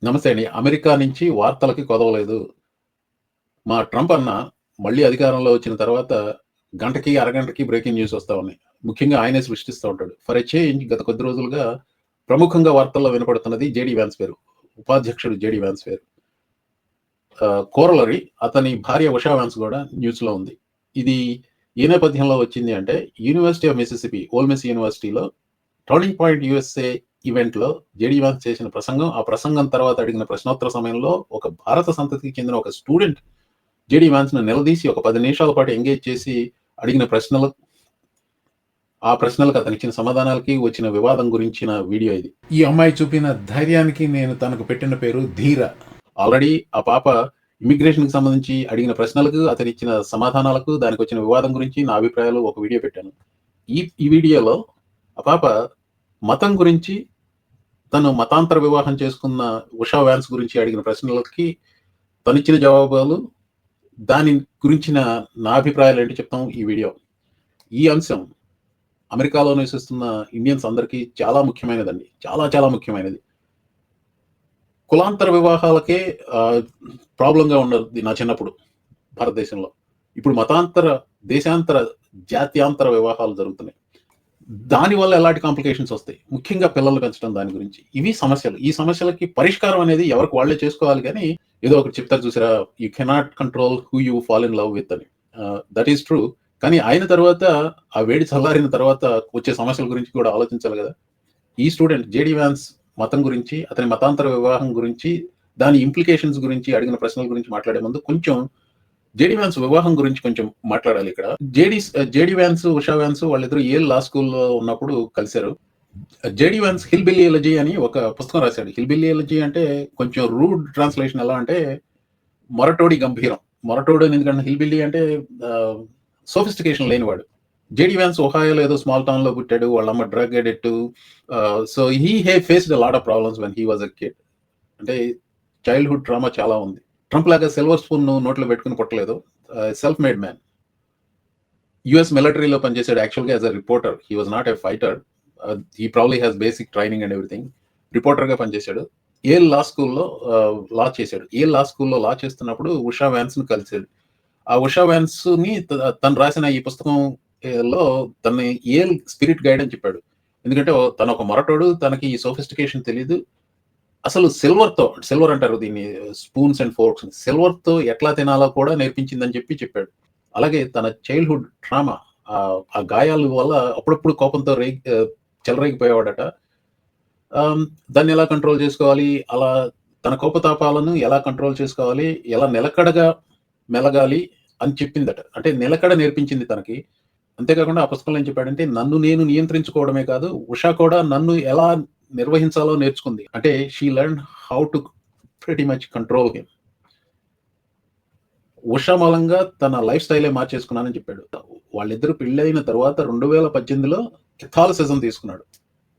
నమస్తే అండి. అమెరికా నుంచి వార్తలకి కొదవలేదు. మా ట్రంప్ అన్న మళ్ళీ అధికారంలో వచ్చిన తర్వాత గంటకి, అరగంటకి బ్రేకింగ్ న్యూస్ వస్తా ఉన్నాయి. ముఖ్యంగా ఆయనే సృష్టిస్తా ఉంటాడు. ఫర్ ఎ చేంజ్ గత కొద్ది రోజులుగా ప్రముఖంగా వార్తల్లో వినపడుతున్నది జేడీ వ్యాన్స్ పేరు. ఉపాధ్యక్షుడు జేడీ వ్యాన్స్ పేరు. కోరలరీ అతని భార్య ఉషా వ్యాన్స్ కూడా న్యూస్‌లో ఉంది. ఇది ఏ నేపథ్యంలో వచ్చింది అంటే University of Mississippi, Ole Miss యూనివర్సిటీలో టర్నింగ్ పాయింట్ యూఎస్ఏ ఈవెంట్‌లో జేడీ వ్యాన్స్ చేసిన ప్రసంగం, ఆ ప్రసంగం తర్వాత అడిగిన ప్రశ్నోత్తర సమయంలో ఒక భారత సంతతికి చెందిన ఒక స్టూడెంట్ జేడీ వ్యాన్స్‌ను నిలదీసి ఒక 10 నిమిషాల పాటు ఎంగేజ్ చేసి అడిగిన ప్రశ్నలు, ఆ ప్రశ్నలకు అతనిచ్చిన సమాధానాలకి వచ్చిన వివాదం గురించిన వీడియో ఇది. ఈ అమ్మాయి చూపిన ధైర్యానికి నేను తనకు పెట్టిన పేరు ధీర. ఆల్రెడీ ఆ పాప ఇమిగ్రేషన్‌కి సంబంధించి అడిగిన ప్రశ్నలకు, అతనిచ్చిన సమాధానాలకు, దానికి వచ్చిన వివాదం గురించి నా అభిప్రాయాలు ఒక వీడియో పెట్టాను. ఈ వీడియోలో ఆ పాప మతం గురించి, తను మతాంతర వివాహం చేసుకున్న ఉషా వ్యాన్స్ గురించి అడిగిన ప్రశ్నలకి తనిచ్చిన జవాబులు, దాని గురించిన నా అభిప్రాయాలు ఏంటి చెప్తాం ఈ వీడియో. ఈ అంశం అమెరికాలో నివసిస్తున్న ఇండియన్స్ అందరికీ చాలా ముఖ్యమైనదండి. చాలా చాలా ముఖ్యమైనది. కులాంతర వివాహాలకే ప్రాబ్లంగా ఉండదు నా చిన్నప్పుడు భారతదేశంలో. ఇప్పుడు మతాంతర, దేశాంతర, జాత్యాంతర వివాహాలు జరుగుతున్నాయి. దానివల్ల ఎలాంటి కాంప్లికేషన్స్ వస్తాయి, ముఖ్యంగా పిల్లలు పెంచడం దాని గురించి. ఇవి సమస్యలు. ఈ సమస్యలకి పరిష్కారం అనేది ఎవరికి వాళ్ళే చేసుకోవాలి కానీ ఏదో ఒకటి చెప్తారు చూసారా, you cannot control who you fall in love with అని. That is true. కానీ ఆయన తర్వాత, ఆ వేడి చల్లారిన తర్వాత వచ్చే సమస్యల గురించి కూడా ఆలోచించాలి కదా. ఈ స్టూడెంట్ జేడీ వ్యాన్స్ మతం గురించి, అతని మతాంతర వివాహం గురించి, దాని ఇంప్లికేషన్స్ గురించి అడిగిన ప్రశ్నల గురించి మాట్లాడే ముందు కొంచెం జేడీ వ్యాన్స్ వివాహం గురించి కొంచెం మాట్లాడాలి ఇక్కడ. జేడీ వ్యాన్స్, ఉషా వ్యాన్స్ వాళ్ళిద్దరు ఏల్ లా స్కూల్లో ఉన్నప్పుడు కలిశారు. జేడీ వ్యాన్స్ హిల్ బిల్లీ ఎలజీ అని ఒక పుస్తకం రాశాడు. హిల్ బిల్లీ ఎలజీ అంటే కొంచెం రూడ్ ట్రాన్స్లేషన్ ఎలా అంటే మొరటోడి గంభీరం. మొరటోడు ఎందుకంటే హిల్ బిల్లీ అంటే సోఫిస్టికేషన్ లేనివాడు. జేడీ వ్యాన్స్ ఒహాయోలో ఏదో స్మాల్ టౌన్ లో పుట్టాడు. వాళ్ళమ్మ drug addict. So he faced lot of problems when he was a kid. అంటే చైల్డ్హుడ్ ట్రామా చాలా ఉంది. ట్రంప్ లాగా సిల్వర్ స్పూన్ నోట్లో పెట్టుకుని పుట్టలేదు. Self made man. యుఎస్ మిలిటరీలో పనిచేశాడు యాక్చువల్గా as a reporter. He was not a fighter. He probably has basic training and everything. రిపోర్టర్గా పనిచేశాడు. ఏల్ లా స్కూల్లో లా చేశాడు. ఏల్ లా స్కూల్లో లా చేస్తున్నప్పుడు ఉషా వ్యాన్స్ను కలిశాడు. ఆ ఉషా వ్యాన్స్ని తను రాసిన ఈ పుస్తకంలో తన ఏల్ స్పిరిట్ గైడ్ అని చెప్పాడు. ఎందుకంటే తను ఒక మొరటోడు, తనకి ఈ సోఫిస్టికేషన్ తెలీదు. అసలు సిల్వర్ అంటారు దీన్ని, స్పూన్స్ అండ్ ఫోర్క్స్, సిల్వర్తో ఎట్లా తినాలో కూడా నేర్పించిందని చెప్పాడు. అలాగే తన చైల్డ్హుడ్ ట్రామా, ఆ గాయాల వల్ల అప్పుడప్పుడు కోపంతో చెలరేగిపోయేవాడట. దాన్ని ఎలా కంట్రోల్ చేసుకోవాలి, అలా తన కోపతాపాలను ఎలా కంట్రోల్ చేసుకోవాలి, ఎలా నిలకడగా మెలగాలి అని చెప్పిందట. అంటే నిలకడ నేర్పించింది తనకి. అంతేకాకుండా ఆ పుస్తకంలో ఏం చెప్పాడంటే, నన్ను నేను నియంత్రించుకోవడమే కాదు, ఉషా కూడా నన్ను ఎలా నిర్వహించాలో నేర్చుకుంది. అంటే she learn how to pretty much control him. Usha మూలంగా తన లైఫ్ స్టైలే మార్చేసుకున్నానని చెప్పాడు. వాళ్ళిద్దరు పెళ్ళైన తర్వాత 2018లో కెథాలిసిజం తీసుకున్నాడు,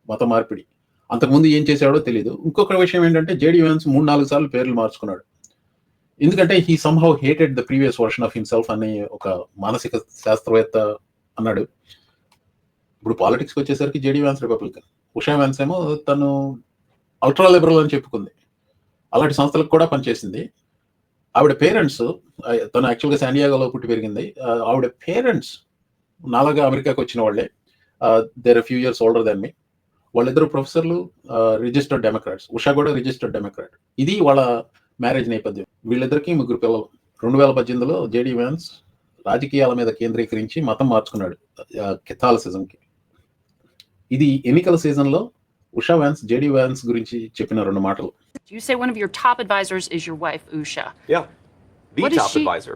మత మార్పిడి. అంతకుముందు ఏం చేశాడో తెలియదు. ఇంకొక విషయం ఏంటంటే జేడీ వ్యాన్స్ 3-4 సార్లు పేర్లు మార్చుకున్నాడు. ఎందుకంటే he somehow hated the previous version of himself అని ఒక మానసిక శాస్త్రవేత్త అన్నాడు. ఇప్పుడు పాలిటిక్స్కి వచ్చేసరికి JD Vance Republican, Usha Vance ఏమో తను అల్ట్రా లిబరల్ అని చెప్పుకుంది. అలాంటి సంస్థలకు కూడా పనిచేసింది. ఆవిడ పేరెంట్స్, తను యాక్చువల్గా శాండియాగోలో పుట్టి పెరిగింది. ఆవిడ పేరెంట్స్ నాలాగా అమెరికాకి వచ్చిన వాళ్ళే. They're few years older than me. వాళ్ళిద్దరు ప్రొఫెసర్లు, రిజిస్టర్డ్ డెమోక్రాట్స్. ఉషా కూడా రిజిస్టర్డ్ డెమోక్రాట్. ఇది వాళ్ళ మ్యారేజ్ నేపథ్యం. వీళ్ళిద్దరికి 3 పిల్లలు. 2018లో జేడీ వ్యాన్స్ రాజకీయాల మీద కేంద్రీకరించి మతం మార్చుకున్నాడు, కెథాలిసిజంకి. ఇది ఎన్నికల సీజన్లో ఉషా వ్యాన్స్ జేడీ వ్యాన్స్ గురించి చెప్పిన 2 మాటలు. You say one of your top advisors is your wife, Usha. Yeah, the What is top she- advisor.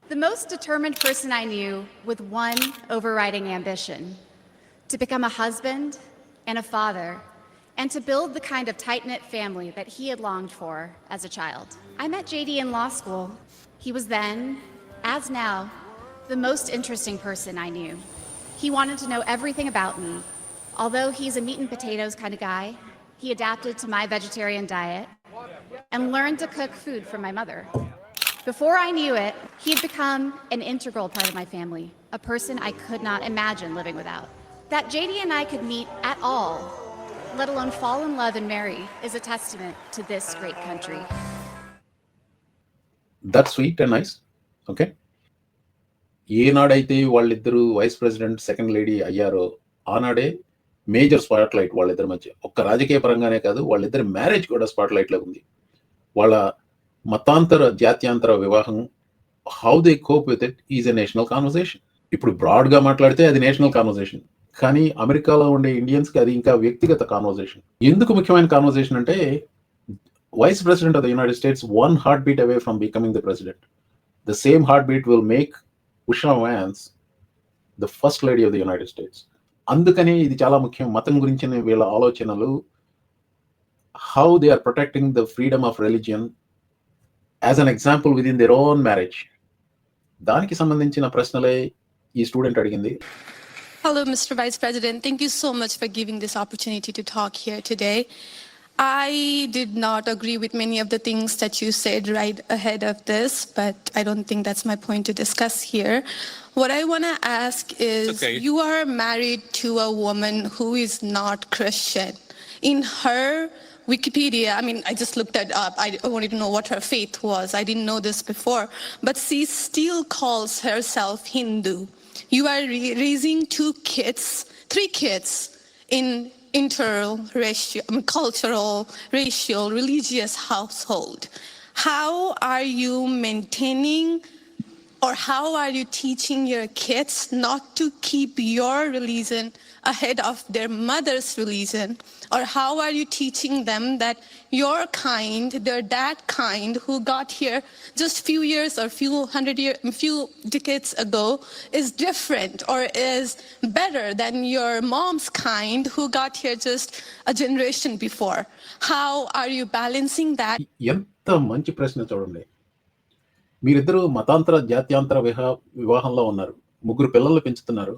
The most determined person I knew with one overriding ambition: to become a husband and a father, and to build the kind of tight-knit family that he had longed for as a child. I met JD in law school. He was then, as now, the most interesting person I knew. He wanted to know everything about me. Although he's a meat and potatoes kind of guy, he adapted to my vegetarian diet and learned to cook food for my mother. Before I knew it, he had become an integral part of my family, a person I could not imagine living without. That JD and I could meet at all let alone fall in love and marry, is a testament to this great country. That sweet and nice. Okay, ఏనాడైతే వాళ్ళిద్దరూ vice president second lady అయ్యారో ఆనాడే major spot light వాళ్ళిద్దరి మధ్య. ఒక్క రాజకీయ పరంగానే కాదు, వాళ్ళిద్దరి మ్యారేజ్ కూడా స్పాట్ లైట్ లో ఉంది. వాళ్ళ మతాంతర జాత్యాంతర వివాహం, how they cope with it is a national conversation. ఇప్పుడు బ్రాడ్ గా మాట్లాడితే అది నేషనల్ కాన్వర్సేషన్, కానీ అమెరికాలో ఉండే ఇండియన్స్ కి అది ఇంకా వ్యక్తిగత కాన్వర్సేషన్. ఎందుకు ముఖ్యమైన కాన్వర్సేషన్ అంటే, vice president of the United States one heartbeat away from becoming the president. The same heartbeat will make Usha Vance the first lady of the United States. అందుకని ఇది చాలా ముఖ్యం. మతం గురించిన వీళ్ళ ఆలోచనలు, how they are protecting the freedom of religion as an example within their own marriage. దానికి సంబంధించిన ప్రశ్నలే ఈ స్టూడెంట్ అడిగింది. Hello, Mr. Vice President. Thank you so much for giving this opportunity to talk here today. I did not agree with many of the things that you said right ahead of this, but I don't think that's my point to discuss here. What I want to ask is, okay. You are married to a woman who is not Christian. In her Wikipedia, I mean, I just looked it up. I wanted to know what her faith was. I didn't know this before, but she still calls herself Hindu. You are raising three kids in cultural, racial, religious household. How are you maintaining, or how are you teaching your kids not to keep your religion ahead of their mother's religion? Or how are you teaching them that your kind, their dad kind, who got here just few years or few decades ago, is different or is better than your mom's kind, who got here just a generation before? How are you balancing that? ఎంత మంచి ప్రశ్న చూడండి. మీరిద్దరూ మతాంతర జాత్యాంతర వివాహంలో ఉన్నారు, ముగ్గురు పిల్లలు పెంచుతున్నారు.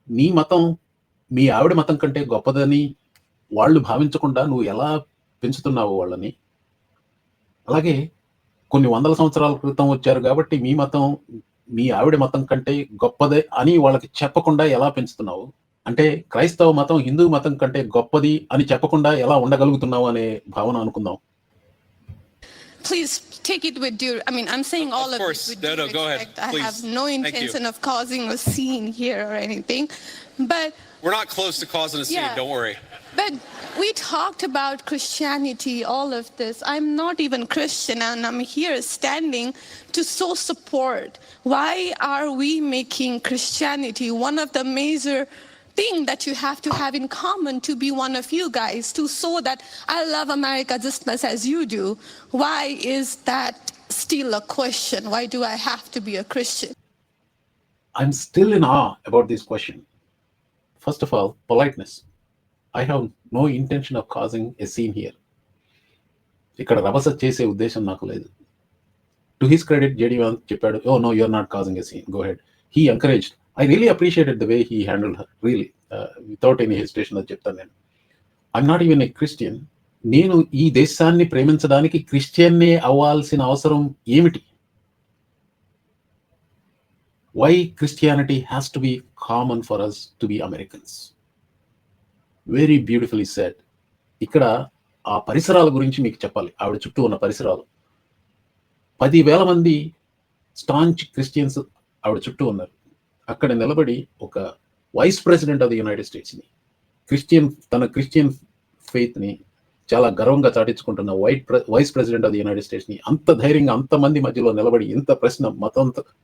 నీ మతం మీ ఆవిడ మతం కంటే గొప్పదని వాళ్ళు భావించకుండా నువ్వు ఎలా పెంచుతున్నావు వాళ్ళని. అలాగే కొన్ని వందల సంవత్సరాల క్రితం వచ్చారు కాబట్టి మీ మతం మీ ఆవిడ మతం కంటే గొప్పదే అని వాళ్ళకి చెప్పకుండా ఎలా పెంచుతున్నావు. అంటే క్రైస్తవ మతం హిందూ మతం కంటే గొప్పది అని చెప్పకుండా ఎలా ఉండగలుగుతున్నావు అనే భావన అనుకుందాం. Please take it with due. I mean, I'm saying all of course. it with No, due go ahead. respect. I Please. have no Thank you. intention of causing a scene here or anything. But We're not close to causing a scene, Yeah. don't worry. But we talked about Christianity, all of this. I'm not even Christian, and I'm here standing to show support. Why are we making Christianity one of the major thing that you have to have in common to be one of you guys, to show that I love America just as much as you do? Why is that still a question? Why do I have to be a Christian? I'm still in awe about this question. First of all, politeness. I have no intention of causing a scene here. ఇక్కడ రభస చేసే ఉద్దేశం నాకు లేదు. To his credit JD Vance చెప్పాడు, oh no you're not causing a scene, go head. He encouraged. I really appreciated the way he handled her, really, without any hesitation. అది చెప్తాను నేను. I'm not even a Christian. నేను ఈ దేశాన్ని ప్రేమించడానికి క్రిస్టియన్నే అవ్వాల్సిన అవసరం ఏమిటి? Why Christianity has to be common for us to be Americans? Very beautifully said. ఇక్కడ ఆ పరిసరాల గురించి మీకు చెప్పాలి. ఆవిడ చుట్టూ ఉన్న పరిసరాలు, 10,000 మంది స్టాంచ్ క్రిస్టియన్స్ ఆవిడ చుట్టూ ఉన్నారు. అక్కడ నిలబడి ఒక vice president of the United స్టేట్స్ని, తన క్రిస్టియన్ ఫెయిత్ని చాలా గర్వంగా చాటించుకుంటున్న vice president of the United స్టేట్స్ని అంత ధైర్యంగా అంతమంది మధ్యలో నిలబడి ఇంత ప్రశ్న,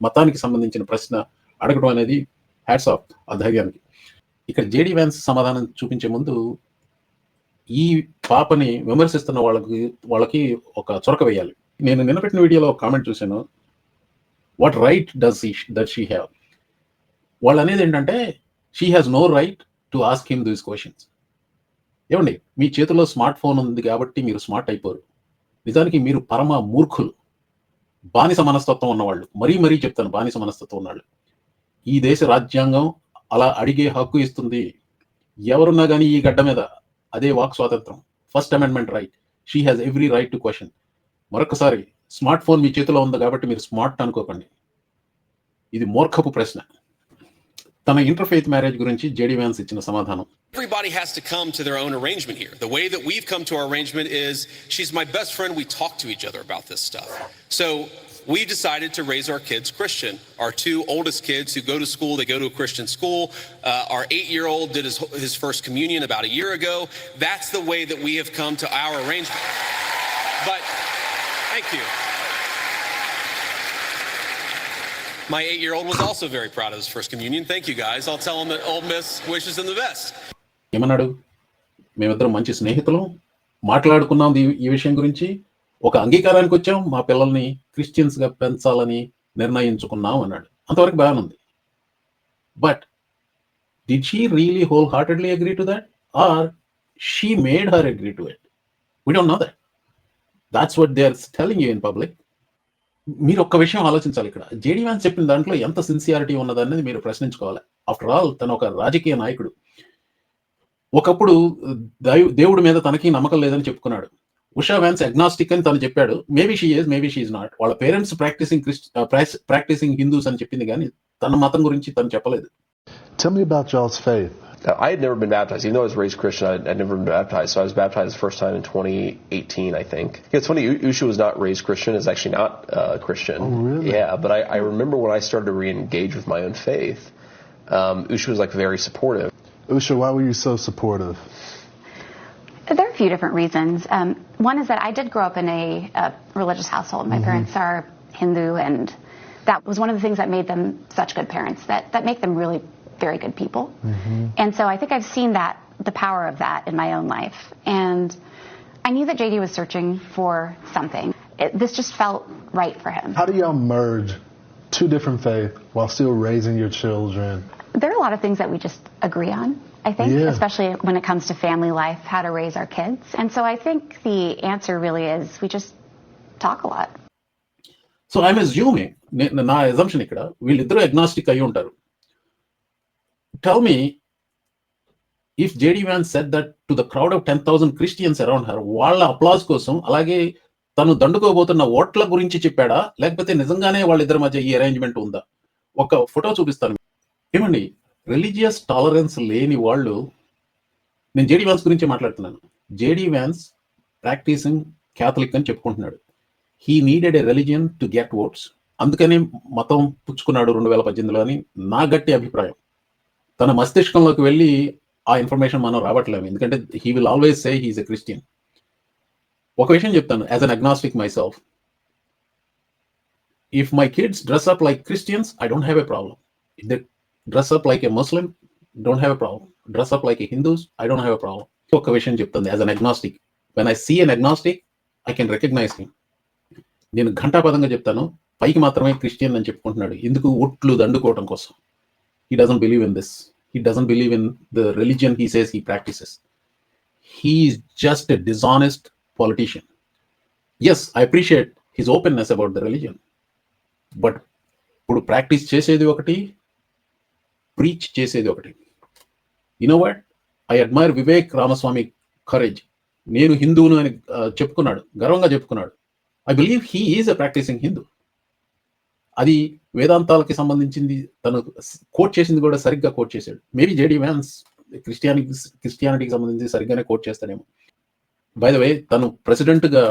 మతానికి సంబంధించిన ప్రశ్న అడగడం అనేది హ్యాట్స్ ఆఫ్ ఆ ధైర్యానికి. ఇక్కడ జేడీ వ్యాన్స్ సమాధానం చూపించే ముందు ఈ పాపని విమర్శిస్తున్న వాళ్ళకి ఒక చొరక వేయాలి. నేను నిన్నపెట్టిన వీడియోలో ఒక కామెంట్ చూశాను, what right does she have. వాళ్ళు అనేది ఏంటంటే, she has no right to ask him these questions. ఏమండి, మీ చేతిలో స్మార్ట్ ఫోన్ ఉంది కాబట్టి మీరు స్మార్ట్ అయిపోరు. నిజానికి మీరు పరమ మూర్ఖులు, బానిస మనస్తత్వం ఉన్నవాళ్ళు. మరీ చెప్తాను, బానిస మనస్తత్వం ఉన్నవాళ్ళు. ఈ దేశ రాజ్యాంగం అలా అడిగే హక్కు ఇస్తుంది. ఎవరున్నా కానీ ఈ గడ్డ మీద అదే వాక్ స్వాతంత్రం, first amendment right. She has every right to question. మరొకసారి, స్మార్ట్ ఫోన్ మీ చేతిలో ఉంది కాబట్టి మీరు స్మార్ట్ అనుకోకండి. ఇది మూర్ఖపు ప్రశ్న. తన ఇంటర్ఫెయిత్ మ్యారేజ్ గురించి జేడీ వ్యాన్స్ ఇచ్చిన సమాధానం. Everybody has to come to their own arrangement here. The way that we've come to our arrangement is she's my best friend. We talk to each other about this stuff. So we decided to raise our kids Christian. Our two oldest kids who go to school, they go to a Christian school. Our 8-year-old did his first communion about a year ago. That's the way that we have come to our arrangement. But thank you. My 8-year-old was also very proud of his first communion. Thank you, guys. I'll tell him that Ole Miss wishes him the best. ఏమన్నాడు? మేమిద్దరం మంచి స్నేహితులు, మాట్లాడుకున్నాం ఈ విషయం గురించి, ఒక అంగీకారానికి వచ్చాం, మా పిల్లల్ని క్రిస్టియన్స్ గా పెంచాలని నిర్ణయించుకున్నాం అన్నాడు. అంతవరకు బాగానే ఉంది. But did she really wholeheartedly agree to that or she made her agree to it? We don't know that. That's what they are telling you in public. మీరు ఒక్క విషయం ఆలోచించాలి ఇక్కడ. జేడీ వ్యాన్స్ చెప్పిన దాంట్లో ఎంత సిన్సియారిటీ ఉన్నదనేది మీరు ప్రశ్నించుకోవాలి. After all తను ఒక రాజకీయ నాయకుడు. ఒకప్పుడు దేవుడి మీద తనకి నమ్మకం లేదని చెప్పుకున్నాడు. ఉషా వ్యాన్స్ అగ్నాస్టిక్ అని తను చెప్పాడు. Maybe she is, maybe she is not. వాళ్ళ పేరెంట్స్ ప్రాక్టీసింగ్ హిందూస్ అని చెప్పింది కానీ తన మతం గురించి తను చెప్పలేదు. Tell me about y'all's faith. I had never been baptized. Even though I was raised Christian, I'd never been baptized. So I was baptized the first time in 2018, I think. It's funny, Usha was not raised Christian. Is actually not Christian. Oh, really? Yeah, but I remember when I started to re-engage with my own faith, Usha was like very supportive. Usha, why were you so supportive? There are a few different reasons. One is that I did grow up in a religious household. My parents are Hindu, and that was one of the things that made them such good parents, that make them really very good people. And so I think I've seen that, the power of that in my own life. And I knew that JD was searching for something. This just felt right for him. How do y'all merge two different faiths while still raising your children? There are a lot of things that we just agree on, I think, Yeah. especially when it comes to family life, how to raise our kids. And so I think the answer really is we just talk a lot. So I'm assuming, నా assumption ఇక్కడ, వీళ్ళిద్దరూ agnostic అయి ఉంటారు. Tell me, if JD Vance said that to the crowd of 10,000 Christians around her, వాళ్ళ applause కోసం, అలాగే తను దండుకోబోతున్న ఓట్ల గురించి చెప్పాడా, లేకపోతే నిజంగానే వాళ్ళిద్దరి మధ్య ఈ అరేంజ్మెంట్ ఉందా? ఒక ఫోటో చూపిస్తాను. ఏమండి, రిలీజియస్ టాలరెన్స్ లేని వాళ్ళు, నేను జేడీ వ్యాన్స్ గురించి మాట్లాడుతున్నాను. జేడీ వ్యాన్స్ ప్రాక్టీసింగ్ క్యాథలిక్ అని చెప్పుకుంటున్నాడు. He needed a religion to get votes. అందుకని మతం పుచ్చుకున్నాడు 2018లో అని నా గట్టి అభిప్రాయం. తన మస్తిష్కంలోకి వెళ్ళి ఆ ఇన్ఫర్మేషన్ మనం రావట్లేము, ఎందుకంటే he will always say he's a Christian. ఒక విషయం చెప్తాను, as an agnostic myself, if my kids dress up like Christians, I don't have a problem. If they dress up like a Muslim, don't have a problem. Dress up like a Hindus, I don't have a problem. ఒక విషయం చెప్తాను, as an agnostic, when I see an agnostic, I can recognise him. నేను ఘంటాపదంగా చెప్తాను, పైకి మాత్రమే Christian అని చెప్పుకుంటున్నాడు. ఎందుకు? ఓట్లు దండుకోవడం కోసం. He doesn't believe in this. He doesn't believe in the religion he says he practices. He is just a dishonest politician. Yes, I appreciate his openness about the religion. But ఇప్పుడు practice చేసేది ఒకటి, preach చేసేది ఒకటి. You know what? I admire Vivek Ramaswamy courage. నేను హిందువును అని చెప్పుకున్నాడు, గర్వంగా చెప్పుకున్నాడు. I believe he is a practicing Hindu. అది వేదాంతాలకి సంబంధించింది, తను కోట్ చేసింది కూడా సరిగ్గా కోట్ చేశాడు. మేబీ జేడీ వ్యాన్స్ క్రిస్టియానిటీకి సంబంధించి సరిగ్గానే కోట్ చేస్తాడేమో. బై ద వే, తను ప్రెసిడెంట్గా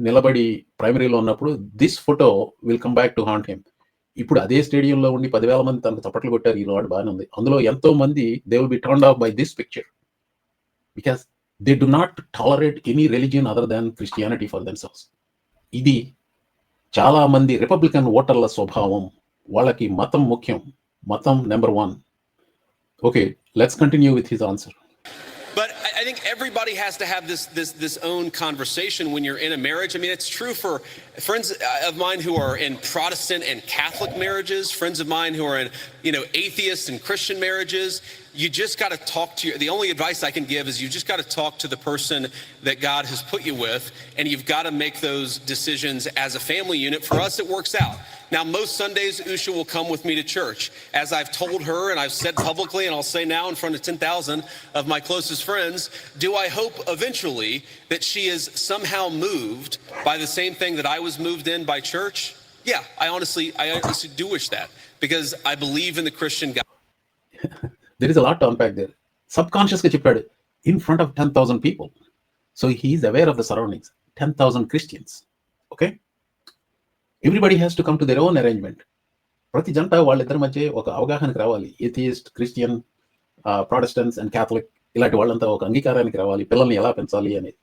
నిలబడి ప్రైమరీలో ఉన్నప్పుడు this photo will come back to haunt him. ఇప్పుడు అదే స్టేడియంలో ఉండి 10,000 మంది తనకు చప్పట్లు కొట్టారు. ఈ వాడు బాగానే ఉంది. అందులో ఎంతో మంది they will be turned of by this picture because they do not tolerate any religion other than Christianity for themselves. ఇది చాలా మంది రిపబ్లికన్ ఓటర్ల స్వభావం. వాళ్ళకి మతం ముఖ్యం, మతం number 1. Okay, let's continue with his answer. But I think everybody has to have this own conversation when you're in a marriage. I mean, it's true for friends of mine who are in Protestant and Catholic marriages, friends of mine who are in, atheist and Christian marriages. You just got to talk to the only advice I can give is you just got to talk to the person that God has put you with, and you've got to make those decisions as a family unit. For us, it works out. Now, most Sundays, Usha will come with me to church. As I've told her, and I've said publicly, and I'll say now in front of 10,000 of my closest friends, do I hope eventually that she is somehow moved by the same thing that I was moved in by church? Yeah, I honestly do wish that, because I believe in the Christian God. There is a lot to unpack there. సబ్కాన్షియస్గా చెప్పాడు in front of 10,000 people. So he is aware of the surroundings. 10,000 Christians. Okay, everybody has to come to their own arrangement. ప్రతి జంట వాళ్ళిద్దరి మధ్య ఒక అవగాహనకి రావాలి. Atheist, Christian, Protestants and Catholic ఇలాంటి వాళ్ళంతా ఒక అంగీకారానికి రావాలి. పిల్లల్ని ఎలా పెంచాలి అనేది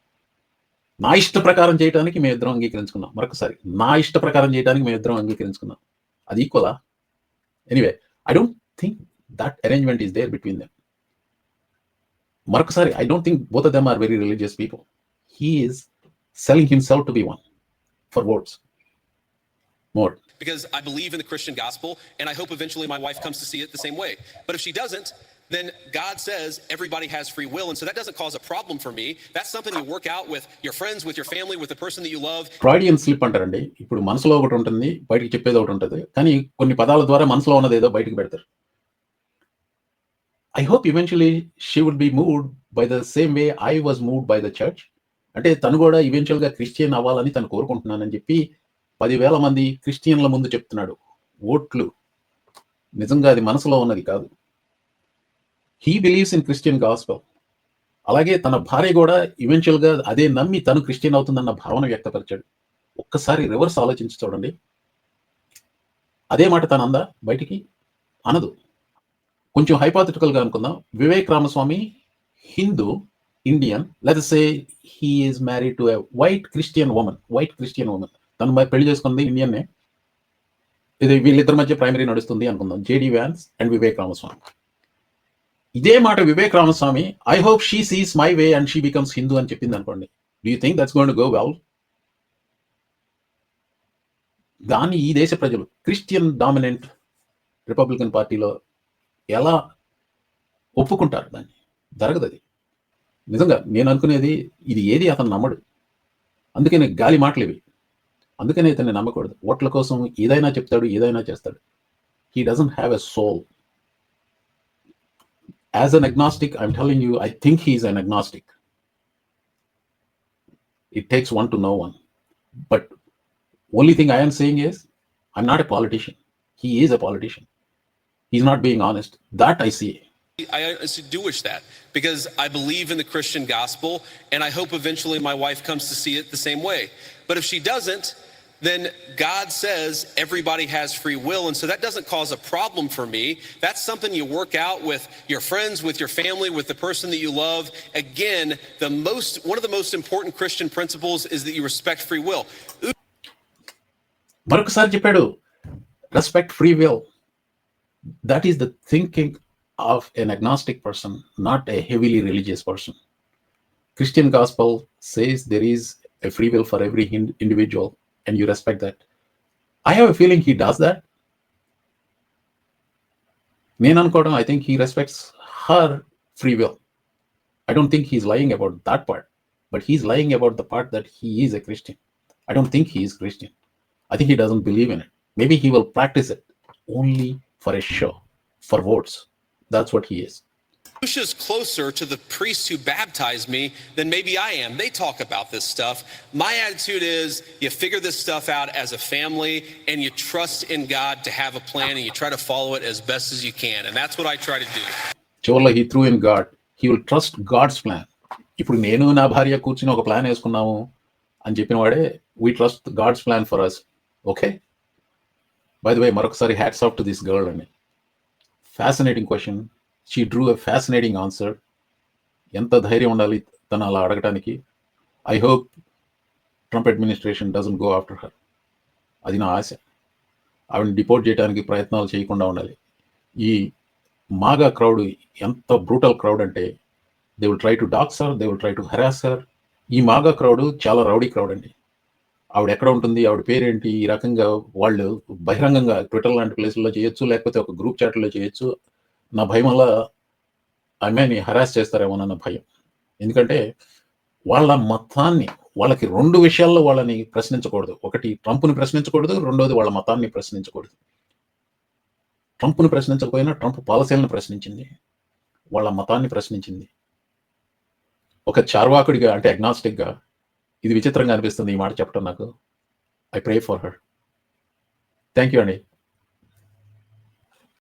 నా ఇష్ట ప్రకారం చేయడానికి మేమిద్దరం అంగీకరించుకున్నాం. మరొకసారి నా ఇష్ట ప్రకారం చేయడానికి మేమిద్దరం అంగీకరించుకున్నాం. అది ఈక్వలా? Anyway, I don't think that arrangement is there between them. మరొకసారి, I don't think both of them are very religious people. He is selling himself to be one for votes. More. Because I believe in the Christian gospel, and I hope eventually my wife comes to see it the same way. But if she doesn't, then God says everybody has free will, and so that doesn't cause a problem for me. That's something you work out with your friends, with your family, with the person that you love. Freudian slip అంటారండి. ఇప్పుడు మనసులో ఒకటి ఉంటుంది, బయటికి చెప్పేది ఒకటి ఉంటుంది, కానీ కొన్ని పదాల ద్వారా మనసులో ఉన్నది ఏదో బయటికి పెడతారు. I hope eventually she would be moved by the same way I was moved by the church. అంటే తను కూడా ఈవెన్చువల్ గా క్రిస్టియన్ అవ్వాలని తను కోరుకుంటున్నానని చెప్పి 10,000 మంది క్రిస్టియన్ల ముందు చెప్తున్నాడు. ఓట్లు నిజంగా అది మనసులో ఉన్నది కాదు. He believes in Christian gospel. అలాగే తన భార్య కూడా ఈవెన్చువల్ గా అదే నమ్మి తను క్రిస్టియన్ అవుతుందన్న భావన వ్యక్తపరిచాడు. ఒక్కసారి రివర్స్ ఆలోచించి చూడండి. అదే మాట తను అందా? బయటికి అనదు. కొంచెం హైపాథెటికల్ గా అనుకుందాం. Vivek Ramaswamy Hindu, Indian, let's say he is married to a white Christian women. తను పెళ్లి చేసుకుంది ఇండియన్నే. ఇది వీళ్ళిద్దరి మధ్య ప్రైమరీ నడుస్తుంది అనుకుందాం, JD wands and Vivek Ramaswamy. ఇదే మాట Vivek Ramaswamy I hope she Cs my way and she becomes Hindu అని చెప్పింది అనుకోండి. Do you think that's going to go well? దాన్ని ఈ దేశ ప్రజలు క్రిస్టియన్ డామినెంట్ రిపబ్లికన్ పార్టీలో ఎలా ఒప్పుకుంటారు? దాన్ని జరగదు. అది నిజంగా నేను అనుకునేది ఇది ఏది అతను నమ్మడు. అందుకనే గాలి మాటలు ఇవి. అందుకనే ఇతన్ని నమ్మకూడదు. ఓట్ల కోసం ఏదైనా చెప్తాడు, ఏదైనా చేస్తాడు. He doesn't have a soul. As an agnostic, I'm telling you, I think he is an agnostic. It takes one to know one. But only thing I am saying is, I'm not a politician. He is a politician. He's not being honest. That I see. I do wish that, because I believe in the Christian gospel, and I hope eventually my wife comes to see it the same way. But if she doesn't, then God says everybody has free will, and so that doesn't cause a problem for me. That's something you work out with your friends, with your family, with the person that you love. Again, one of the most important Christian principles is that you respect free will. మరొకసారి చెప్పాడు, respect free will. That is the thinking of an agnostic person, not a heavily religious person. Christian gospel says there is a free will for every individual, and you respect that. I have a feeling he does that. I think he respects her free will. I don't think he's lying about that part, but he's lying about the part that he is a Christian. I don't think he is Christian. I think he doesn't believe in it. Maybe he will practice it only for a show, for votes. That's what he is. Usha's closer to the priests who baptized me than maybe I am. They talk about this stuff. My attitude is you figure this stuff out as a family, and you trust in God to have a plan, and you try to follow it as best as you can. And that's what I try to do. Chola, he threw in God. He will trust God's plan. ఇప్పుడు నేను నా భార్య కూర్చుని ఒక plan వేసుకున్నాము అని చెప్పిన వాడే, we trust God's plan for us. Okay? By the way, మరొకసారి hats off to this girl అండి. Fascinating question. She drew a fascinating answer. ఎంత ధైర్యం ఉండాలి తను అలా అడగటానికి. I hope Trump administration doesn't go after her. అది నా ఆశ. ఆవిడని డిపోర్ట్ చేయడానికి ప్రయత్నాలు చేయకుండా ఉండాలి. ఈ మాగా క్రౌడ్ ఎంత బ్రూటల్ క్రౌడ్ అంటే, they will try to docs her, they will try to harass her. ఈ మాగా క్రౌడ్ చాలా రౌడీ క్రౌడ్ అండి. ఆవిడ ఎక్కడ ఉంటుంది, ఆవిడ పేరేంటి, ఈ రకంగా వాళ్ళు బహిరంగంగా ట్విట్టర్ లాంటి ప్లేసుల్లో చేయొచ్చు, లేకపోతే ఒక గ్రూప్ చాట్లో చేయొచ్చు. నా భయం వల్ల అమ్మాయిని హరాస్ చేస్తారేమోనన్న భయం. ఎందుకంటే వాళ్ళ మతాన్ని, వాళ్ళకి 2 విషయాల్లో వాళ్ళని ప్రశ్నించకూడదు. ఒకటి ట్రంప్ని ప్రశ్నించకూడదు, రెండోది వాళ్ళ మతాన్ని ప్రశ్నించకూడదు. ట్రంప్ని ప్రశ్నించకపోయినా ట్రంప్ పాలసీలను ప్రశ్నించింది, వాళ్ళ మతాన్ని ప్రశ్నించింది. ఒక చార్వాకుడిగా, అంటే అగ్నాస్టిక్గా ఇది విచిత్రంగా అనిపిస్తుంది ఈ మాట చెప్పడం నాకు. I pray for her. Thank you అండి.